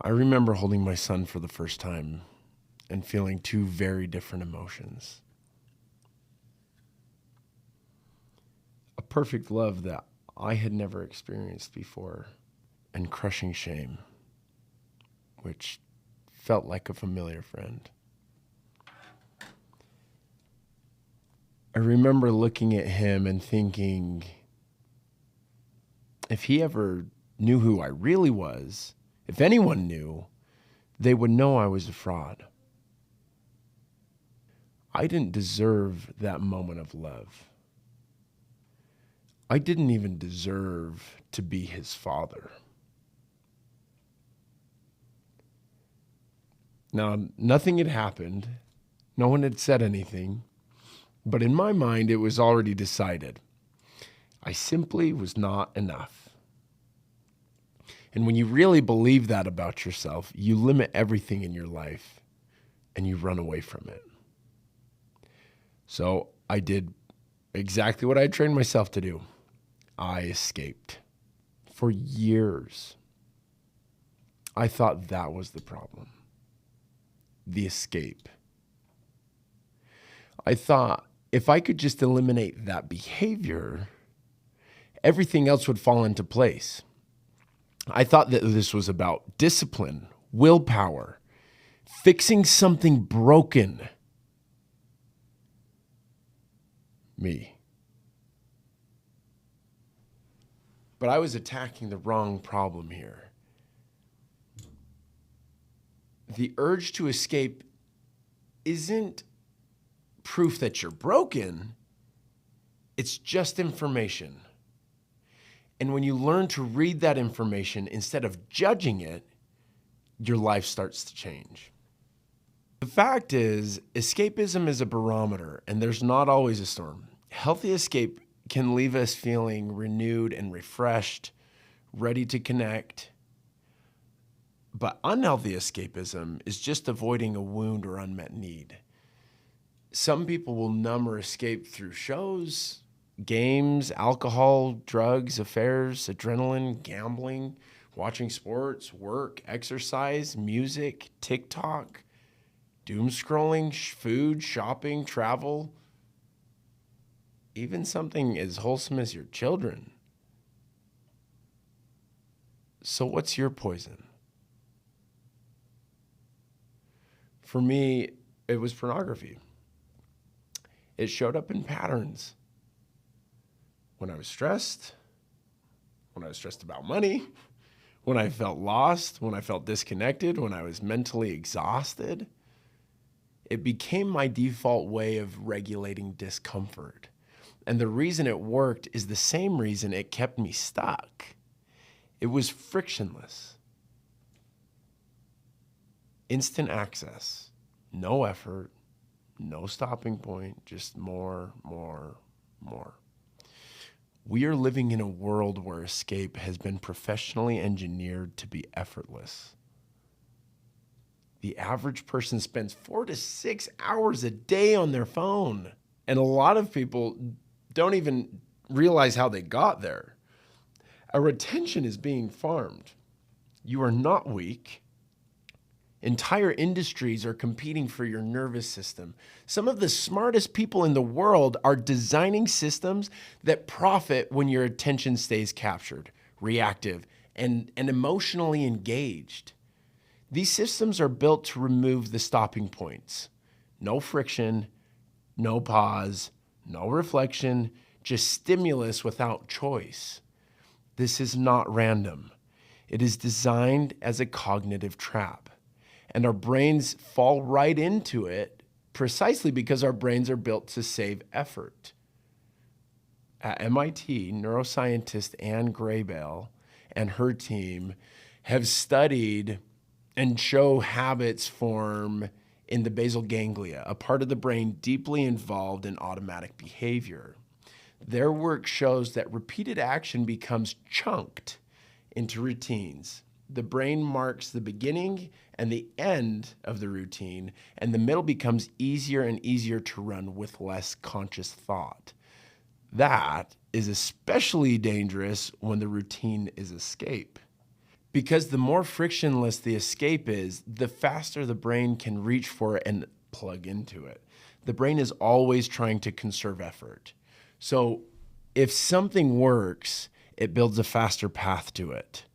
I remember holding my son for the first time and feeling two very different emotions. A perfect love that I had never experienced before, and crushing shame, which felt like a familiar friend. I remember looking at him and thinking, if he ever knew who I really was, if anyone knew, they would know I was a fraud. I didn't deserve that moment of love. I didn't even deserve to be his father. Now, nothing had happened. No one had said anything. But in my mind, it was already decided. I simply was not enough. And when you really believe that about yourself, you limit everything in your life and you run away from it. So I did exactly what I had trained myself to do. I escaped. For years, I thought that was the problem. The escape. I thought if I could just eliminate that behavior, everything else would fall into place. I thought that this was about discipline, willpower, fixing something broken. Me. But I was attacking the wrong problem here. The urge to escape isn't proof that you're broken. It's just information. And when you learn to read that information instead of judging it, your life starts to change. The fact is, escapism is a barometer, and there's not always a storm. Healthy escape can leave us feeling renewed and refreshed, ready to connect. But unhealthy escapism is just avoiding a wound or unmet need. Some people will numb or escape through shows, games, alcohol, drugs, affairs, adrenaline, gambling, watching sports, work, exercise, music, TikTok, doom scrolling, food, shopping, travel, even something as wholesome as your children. So what's your poison? For me, it was pornography. It showed up in patterns. When I was stressed about money, when I felt lost, when I felt disconnected, when I was mentally exhausted, it became my default way of regulating discomfort. And the reason it worked is the same reason it kept me stuck. It was frictionless. Instant access, no effort, no stopping point, just more. We are living in a world where escape has been professionally engineered to be effortless. The average person spends 4 to 6 hours a day on their phone. And a lot of people don't even realize how they got there. Our attention is being farmed. You are not weak. Entire industries are competing for your nervous system. Some of the smartest people in the world are designing systems that profit when your attention stays captured, reactive, and emotionally engaged. These systems are built to remove the stopping points. No friction, no pause, no reflection, just stimulus without choice. This is not random. It is designed as a cognitive trap. And our brains fall right into it precisely because our brains are built to save effort. At MIT, neuroscientist Anne Graybale and her team have studied and show habits form in the basal ganglia, a part of the brain deeply involved in automatic behavior. Their work shows that repeated action becomes chunked into routines. The brain marks the beginning and the end of the routine, and the middle becomes easier and easier to run with less conscious thought. That is especially dangerous when the routine is escape. Because the more frictionless the escape is, the faster the brain can reach for it and plug into it. The brain is always trying to conserve effort. So if something works, it builds a faster path to it.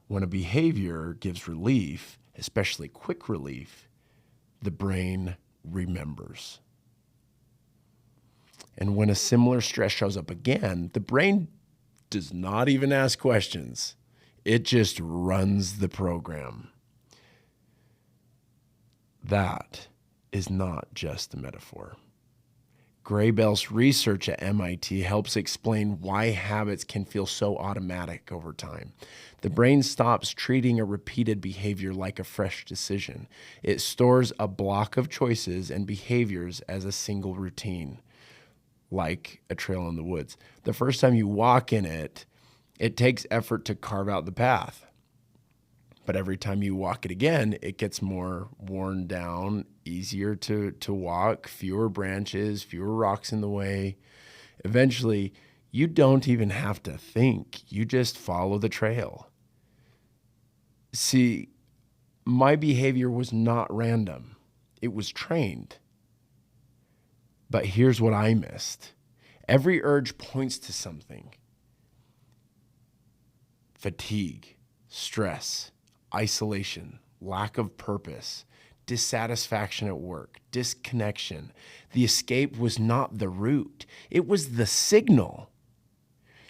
When a behavior gives relief, especially quick relief, the brain remembers. And when a similar stress shows up again, the brain does not even ask questions. It just runs the program. That is not just a metaphor. Graybell's research at MIT helps explain why habits can feel so automatic over time. The brain stops treating a repeated behavior like a fresh decision. It stores a block of choices and behaviors as a single routine, like a trail in the woods. The first time you walk in it, it takes effort to carve out the path. But every time you walk it again, it gets more worn down, easier to walk, fewer branches, fewer rocks in the way. Eventually, you don't even have to think. You just follow the trail. See, my behavior was not random. It was trained. But here's what I missed. Every urge points to something. Fatigue, stress, isolation, lack of purpose, dissatisfaction at work, disconnection. The escape was not the route. It was the signal.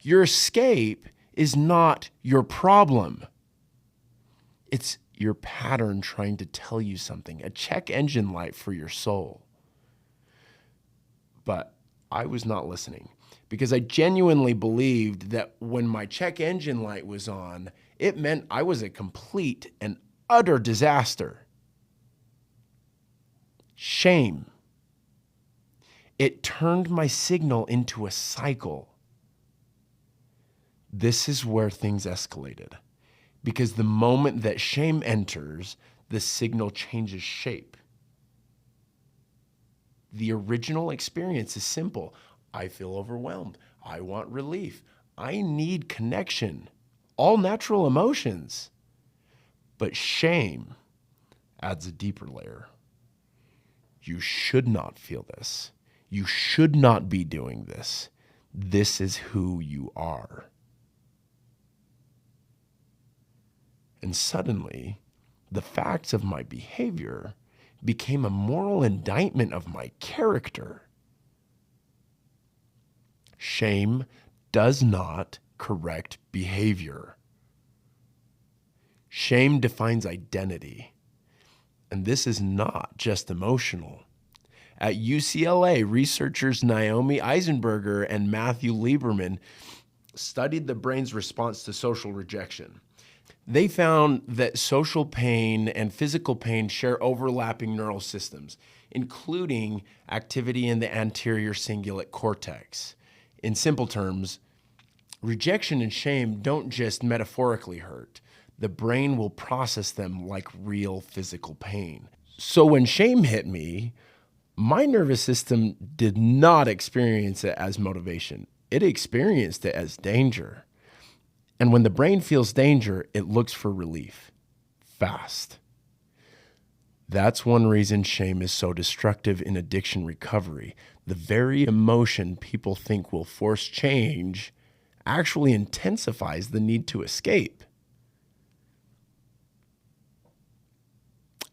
Your escape is not your problem. It's your pattern trying to tell you something, a check engine light for your soul. But I was not listening because I genuinely believed that when my check engine light was on, it meant I was a complete and utter disaster. Shame. It turned my signal into a cycle. This is where things escalated, because the moment that shame enters, the signal changes shape. The original experience is simple. I feel overwhelmed. I want relief. I need connection. All natural emotions. But shame adds a deeper layer. You should not feel this. You should not be doing this. This is who you are. And suddenly, the facts of my behavior became a moral indictment of my character. Shame does not correct behavior. Shame defines identity. And this is not just emotional. At UCLA, researchers Naomi Eisenberger and Matthew Lieberman studied the brain's response to social rejection. They found that social pain and physical pain share overlapping neural systems, including activity in the anterior cingulate cortex. In simple terms, rejection and shame don't just metaphorically hurt. The brain will process them like real physical pain. So when shame hit me, my nervous system did not experience it as motivation. It experienced it as danger. And when the brain feels danger, it looks for relief fast. That's one reason shame is so destructive in addiction recovery. The very emotion people think will force change actually intensifies the need to escape.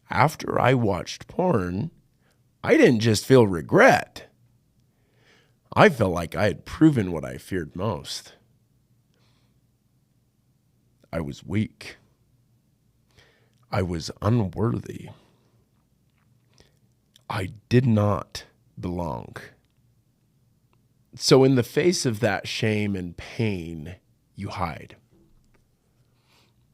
After I watched porn, I didn't just feel regret. I felt like I had proven what I feared most. I was weak. I was unworthy. I did not belong. So in the face of that shame and pain, you hide.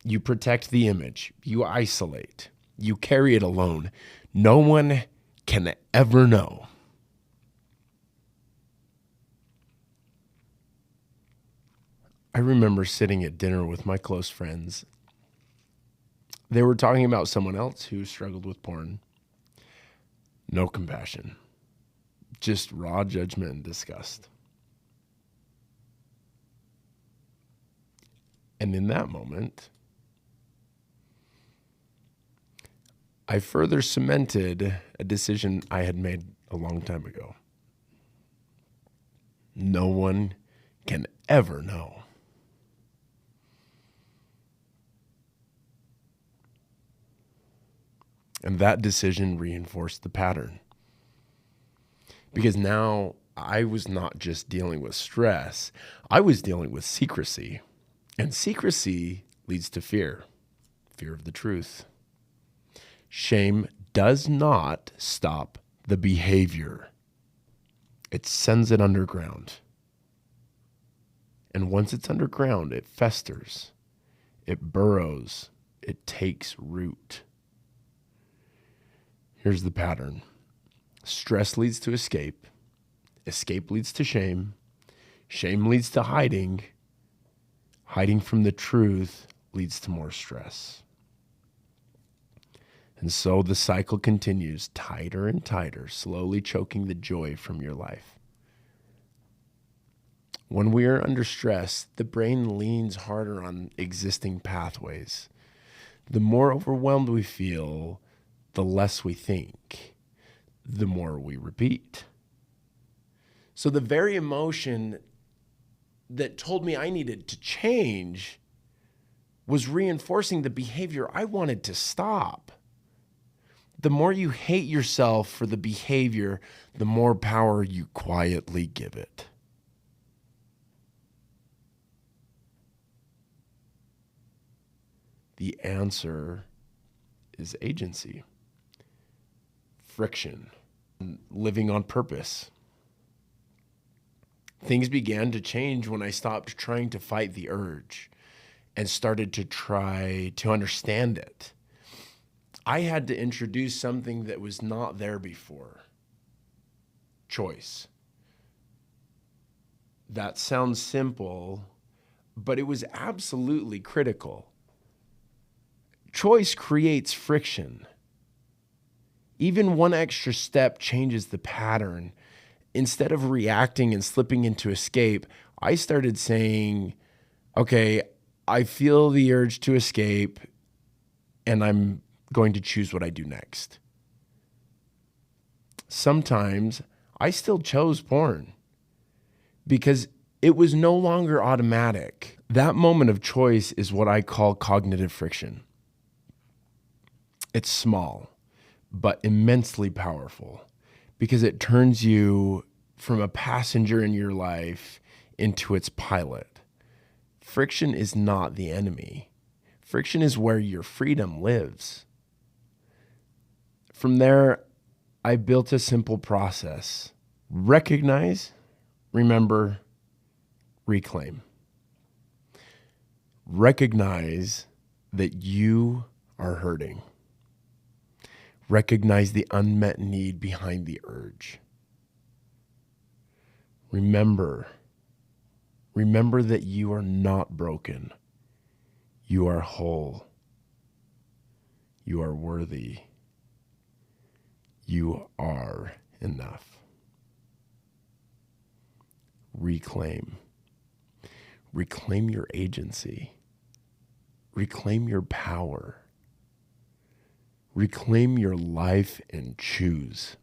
You protect the image. You isolate. You carry it alone. No one can ever know. I remember sitting at dinner with my close friends. They were talking about someone else who struggled with porn. No compassion, just raw judgment and disgust. And in that moment, I further cemented a decision I had made a long time ago. No one can ever know. And that decision reinforced the pattern. Because now I was not just dealing with stress, I was dealing with secrecy. And secrecy leads to fear of the truth. Shame does not stop the behavior. It sends it underground. And once it's underground, it festers, it burrows, it takes root. Here's the pattern. Stress leads to escape. Escape leads to shame. Shame leads to hiding. Hiding from the truth leads to more stress. And so the cycle continues, tighter and tighter, slowly choking the joy from your life. When we are under stress, the brain leans harder on existing pathways. The more overwhelmed we feel, the less we think, the more we repeat. So the very emotion that told me I needed to change was reinforcing the behavior I wanted to stop. The more you hate yourself for the behavior, the more power you quietly give it. The answer is agency, friction, living on purpose. Things began to change when I stopped trying to fight the urge and started to try to understand it. I had to introduce something that was not there before. Choice. That sounds simple, but it was absolutely critical. Choice creates friction. Even one extra step changes the pattern. Instead of reacting and slipping into escape, I started saying, okay, I feel the urge to escape, and I'm going to choose what I do next. Sometimes I still chose porn because it was no longer automatic. That moment of choice is what I call cognitive friction. It's small, but immensely powerful because it turns you from a passenger in your life into its pilot. Friction is not the enemy. Friction is where your freedom lives. From there, I built a simple process. Recognize, remember, reclaim. Recognize that you are hurting. Recognize the unmet need behind the urge. Remember that you are not broken. You are whole. You are worthy. You are enough. Reclaim. Reclaim your agency. Reclaim your power. Reclaim your life and choose.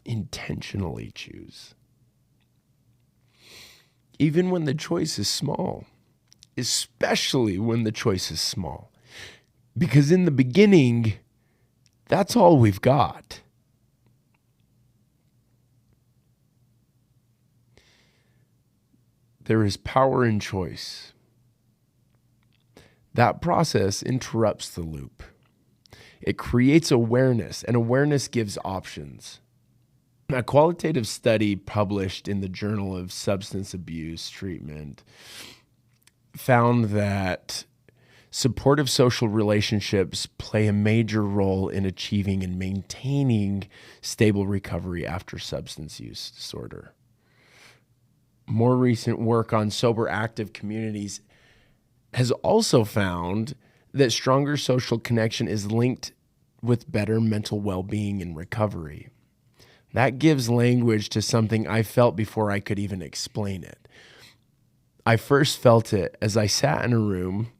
Intentionally choose. Even when the choice is small, especially when the choice is small. Because in the beginning, that's all we've got. There is power in choice. That process interrupts the loop. It creates awareness, and awareness gives options. A qualitative study published in the Journal of Substance Abuse Treatment found that supportive social relationships play a major role in achieving and maintaining stable recovery after substance use disorder. More recent work on sober active communities has also found that stronger social connection is linked with better mental well-being and recovery. That gives language to something I felt before I could even explain it. I first felt it as I sat in a room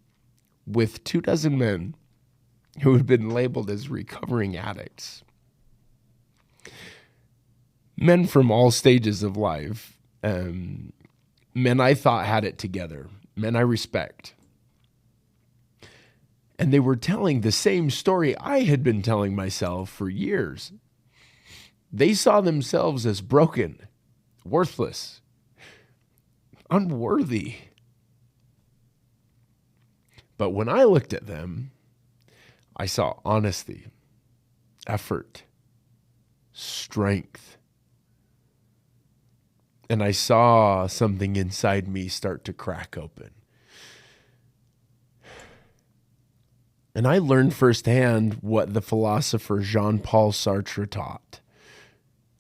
with 24 men who had been labeled as recovering addicts. Men from all stages of life, men I thought had it together, men I respect. And they were telling the same story I had been telling myself for years. They saw themselves as broken, worthless, unworthy. But when I looked at them, I saw honesty, effort, strength. And I saw something inside me start to crack open. And I learned firsthand what the philosopher Jean-Paul Sartre taught.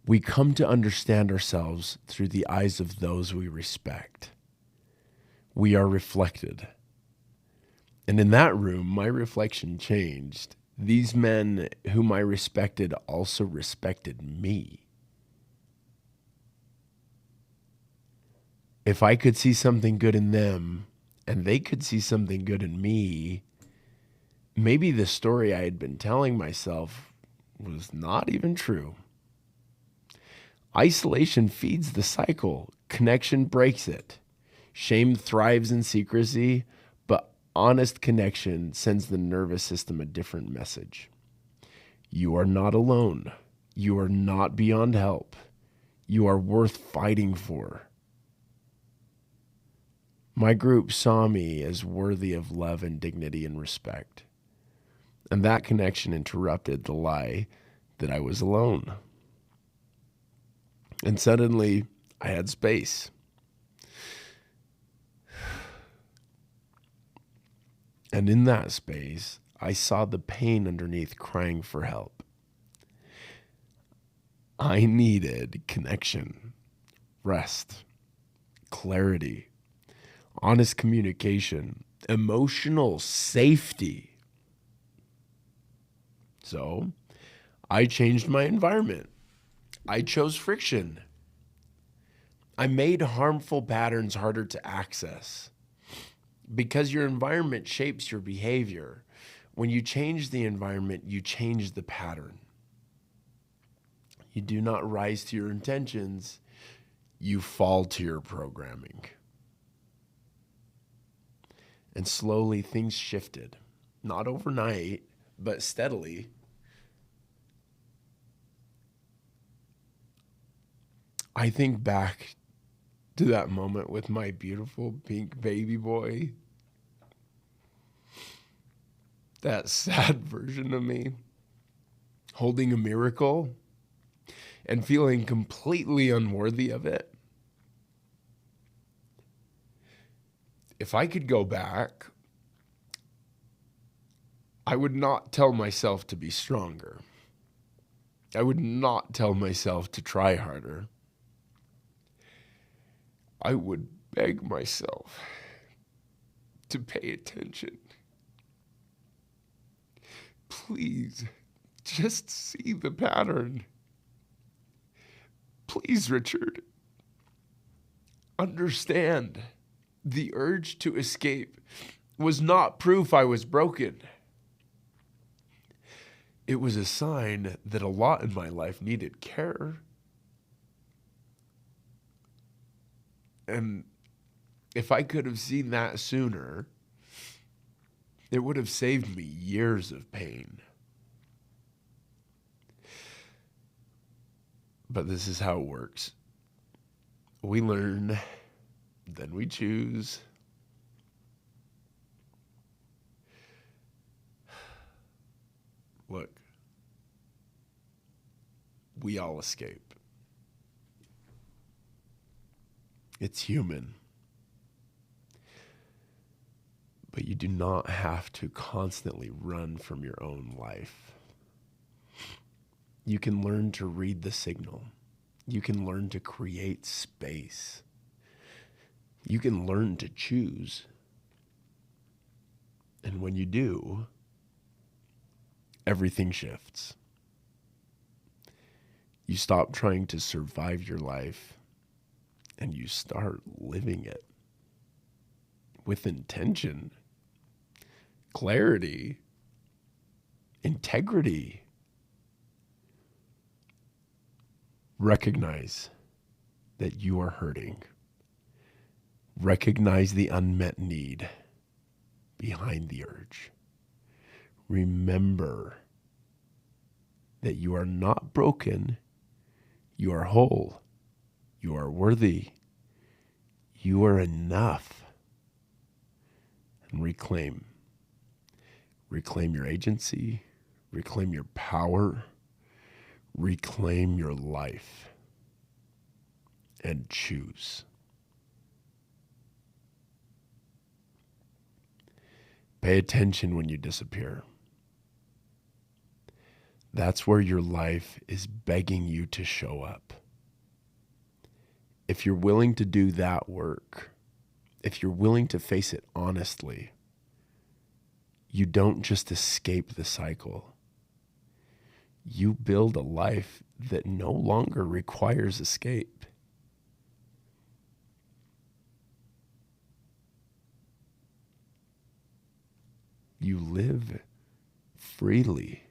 We come to understand ourselves through the eyes of those we respect. We are reflected. And in that room, my reflection changed. These men whom I respected also respected me. If I could see something good in them, and they could see something good in me, maybe the story I had been telling myself was not even true. Isolation feeds the cycle. Connection breaks it. Shame thrives in secrecy, but honest connection sends the nervous system a different message. You are not alone. You are not beyond help. You are worth fighting for. My group saw me as worthy of love and dignity and respect. And that connection interrupted the lie that I was alone. And suddenly, I had space. And in that space, I saw the pain underneath crying for help. I needed connection, rest, clarity, honest communication, emotional safety. So I changed my environment. I chose friction. I made harmful patterns harder to access because your environment shapes your behavior. When you change the environment, you change the pattern. You do not rise to your intentions, you fall to your programming. And slowly things shifted, not overnight, but steadily. I think back to that moment with my beautiful pink baby boy, that sad version of me, holding a miracle and feeling completely unworthy of it. If I could go back, I would not tell myself to be stronger. I would not tell myself to try harder. I would beg myself to pay attention. Please, just see the pattern. Please, Richard, understand. The urge to escape was not proof I was broken. It was a sign that a lot in my life needed care. And if I could have seen that sooner, it would have saved me years of pain. But this is how it works. We learn, then we choose. Look, we all escape. It's human. But you do not have to constantly run from your own life. You can learn to read the signal. You can learn to create space. You can learn to choose. And when you do, everything shifts. You stop trying to survive your life and you start living it. with intention, clarity, integrity. Recognize that you are hurting. Recognize the unmet need behind the urge. Remember that you are not broken. You are whole. You are worthy. You are enough. And reclaim. Reclaim your agency. Reclaim your power. Reclaim your life. And choose. Pay attention when you disappear. That's where your life is begging you to show up. If you're willing to do that work, if you're willing to face it honestly, you don't just escape the cycle. You build a life that no longer requires escape. You live freely.